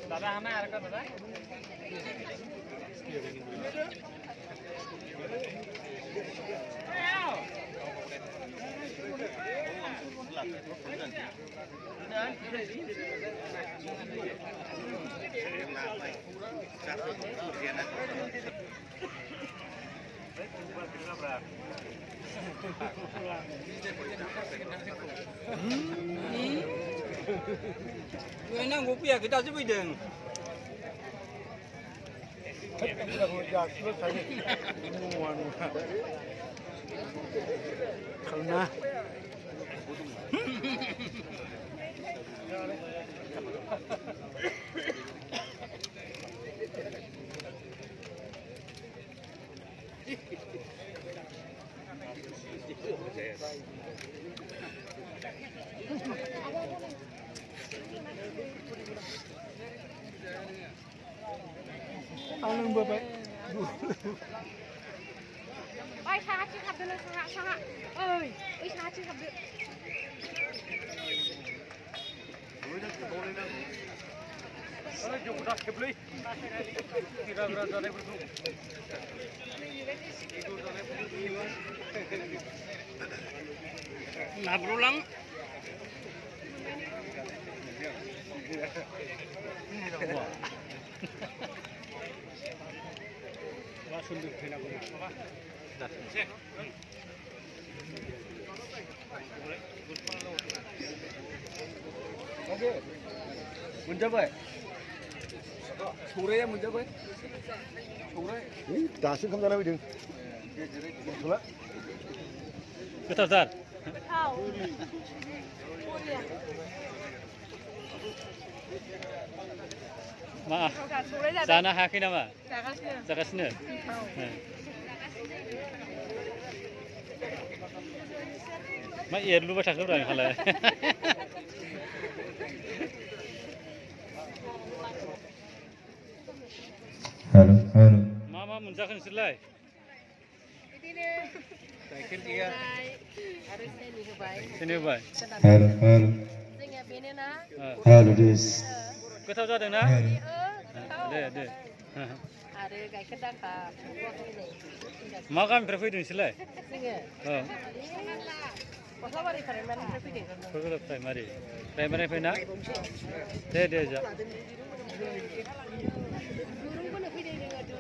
दादा हमें आर का दादा người nào ngủ bia kita chứ bây giờ không na ăn bữa vậy bay xa chứ gặp được xa xa ơi ơi xa chứ gặp được dùng ra kịp đi ra đây nạp lố lắng sunduk thina ko oke 문잡아요 소래야 문잡아요 소래 다시 감자나 비등 소라 betul Zar tahu maaf sana hakin nama Jakarta Jakarta mak iya dulu pas aku orang kalau halo halo mama muncakan selai cycle दिया sini baik halo halo halo des betul जादों ना दे आरो गाइखेर दाखा मा गामिनिफ्राय फैदों नोंसोरलाय जोङो गस्लाबारि प्राइमारिनिफ्राय फैदों प्राइमारिनिफ्राय ना दे जा दुरुंखौनो फैदों जोङो